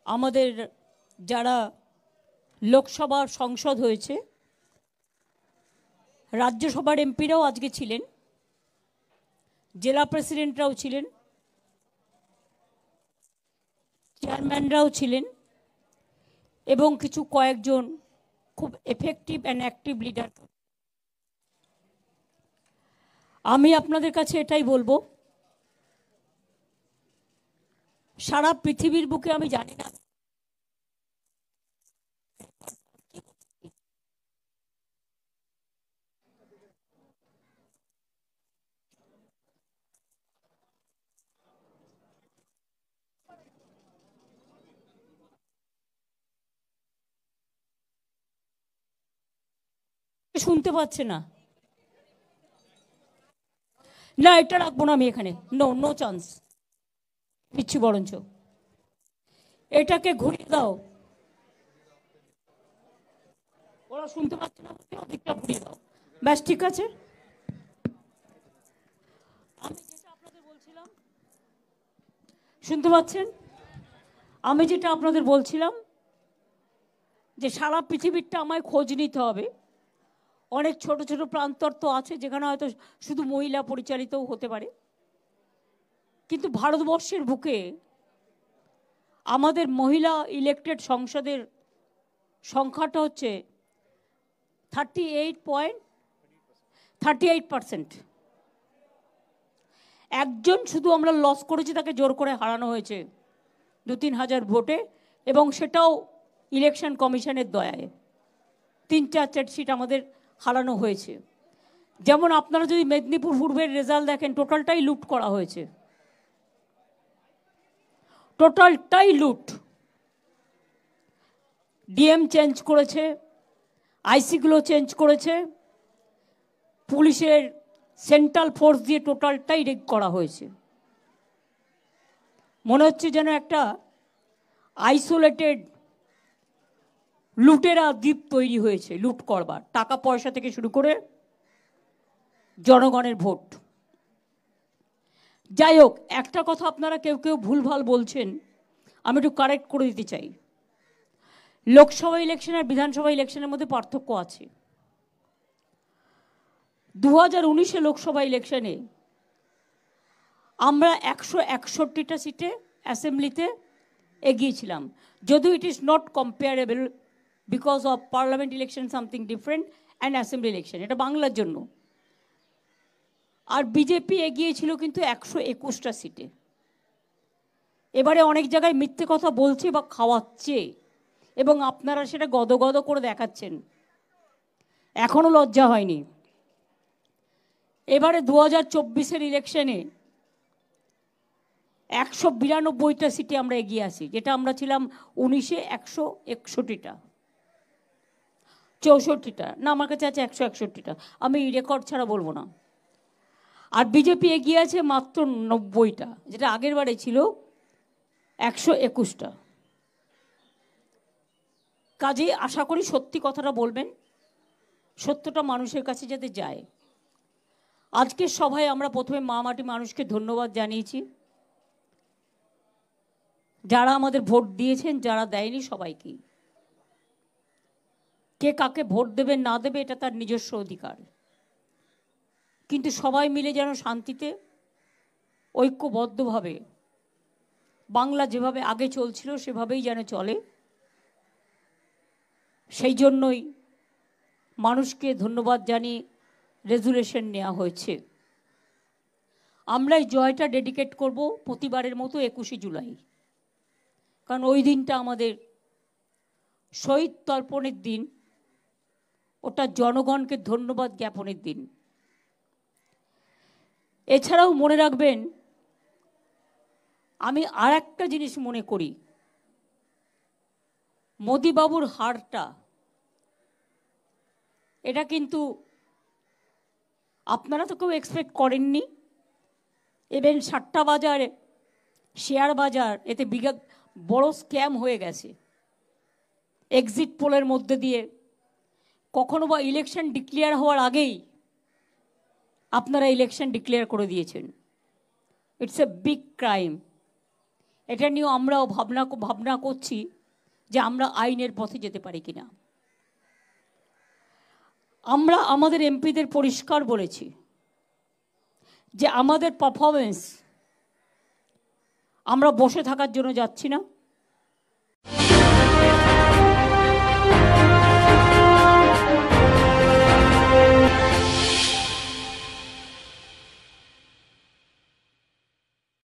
আমাদের যারা লোকসভার সংসদ হয়েছে, রাজ্যসভার এমপিরাও আজকে ছিলেন, জেলা প্রেসিডেন্টরাও ছিলেন, চেয়ারম্যানরাও ছিলেন এবং কিছু কয়েকজন খুব এফেক্টিভ অ্যান্ড অ্যাক্টিভ লিডার। আমি আপনাদের কাছে এটাই বলবো, সারা পৃথিবীর বুকে আমি জানি না শুনতে পাচ্ছে না, না এটা রাখবো না আমি এখানে, নো নো চান্স পিচ্ছি, বরঞ্চ এটাকে ঘুরিয়ে দাও, ওরা শুনতে পাচ্ছে না, ওদিকটা ঘুরিয়ে দাও, ব্যাস ঠিক আছে। আমি যেটা আপনাদের বলছিলাম, শুনতে পাচ্ছেন? আমি যেটা আপনাদের বলছিলাম যে সারা পৃথিবীরটা আমায় খোঁজ নিতে হবে। অনেক ছোট ছোট প্রান্তর তো আছে যেখানে হয়তো শুধু মহিলা পরিচালিতও হতে পারে, কিন্তু ভারতবর্ষের বুকে আমাদের মহিলা ইলেক্টেড সংসদের সংখ্যাটা হচ্ছে 38%। একজন শুধু আমরা লস করেছি, তাকে জোর করে হারানো হয়েছে 2-3 হাজার ভোটে, এবং সেটাও ইলেকশন কমিশনের দয়ায় 3-4 সিট আমাদের হারানো হয়েছে। যেমন আপনারা যদি মেদিনীপুর পূর্বের রেজাল্ট দেখেন, টোটালটাই লুট করা হয়েছে, টোটালটাই লুট। ডিএম চেঞ্জ করেছে, আইসিগুলো চেঞ্জ করেছে, পুলিশের সেন্ট্রাল ফোর্স দিয়ে টোটালটাই রেড করা হয়েছে। মনে হচ্ছে যেন একটা আইসোলেটেড লুটেরা দ্বীপ তৈরি হয়েছে লুট করবার, টাকা পয়সা থেকে শুরু করে জনগণের ভোট। যাই হোক, একটা কথা আপনারা কেউ কেউ ভুলভাল বলছেন, আমি একটু কারেক্ট করে দিতে চাই। লোকসভা ইলেকশন আর বিধানসভা ইলেকশনের মধ্যে পার্থক্য আছে। 2019 লোকসভা ইলেকশনে আমরা 161টা সিটে অ্যাসেম্বলিতে এগিয়েছিলাম, যদিও it is not comparable because of parliament election something different and assembly election, এটা বাংলার জন্য। আর বিজেপি এগিয়েছিল কিন্তু 121টা সিটে। এবারে অনেক জায়গায় মিথ্যে কথা বলছে বা খাওয়াচ্ছে, এবং আপনারা সেটা গদগদ করে দেখাচ্ছেন, এখনো লজ্জা হয়নি। এবারে 2024 ইলেকশনে 192টা সিটে আমরা এগিয়ে আসি, যেটা আমরা ছিলাম 19-এ 161টা, 64টা না, আমার কাছে আছে 161টা, আমি রেকর্ড ছাড়া বলবো না। আর বিজেপি এগিয়ে আছে মাত্র 90টা, যেটা আগের বারে ছিল 121টা। কাজেই আশা করি সত্যি কথাটা বলবেন, সত্যটা মানুষের কাছে যাতে যায়। আজকের সভায় আমরা প্রথমে মা মাটি মানুষকে ধন্যবাদ জানিয়েছি, যারা আমাদের ভোট দিয়েছেন, যারা দেয়নি সবাইকেই। কে কাকে ভোট দেবে না দেবে এটা তার নিজস্ব অধিকার, কিন্তু সবাই মিলে যেন শান্তিতে ঐক্যবদ্ধভাবে বাংলা যেভাবে আগে চলছিল সেভাবেই যেন চলে, সেই জন্যই মানুষকে ধন্যবাদ জানিয়ে রেজুলেশন নেওয়া হয়েছে। আমরা এই জয়টা ডেডিকেট করব প্রতিবারের মতো 21শে জুলাই, কারণ ওই দিনটা আমাদের শহীদ তর্পণের দিন, ওটা জনগণকে ধন্যবাদ জ্ঞাপনের দিন। এছাড়াও মনে রাখবেন, আমি আর একটা জিনিস মনে করি, মোদিবাবুর হারটা, এটা কিন্তু আপনারা তো কেউ এক্সপেক্ট করেননি। ইভেন সাট্টা বাজার, শেয়ার বাজার, এতে বড় স্ক্যাম হয়ে গেছে। এক্সিট পোলের মধ্যে দিয়ে কখনো বা ইলেকশন ডিক্লেয়ার হওয়ার আগেই আপনারা ইলেকশন ডিক্লেয়ার করে দিয়েছেন। It's a big crime. এটা নিয়েও আমরাও ভাবনা করছি যে আমরা আইনের পথে যেতে পারি কিনা। আমরা আমাদের এমপিদের পরিষ্কার বলেছি যে আমাদের পারফরমেন্স আমরা বসে থাকার জন্য যাচ্ছি না,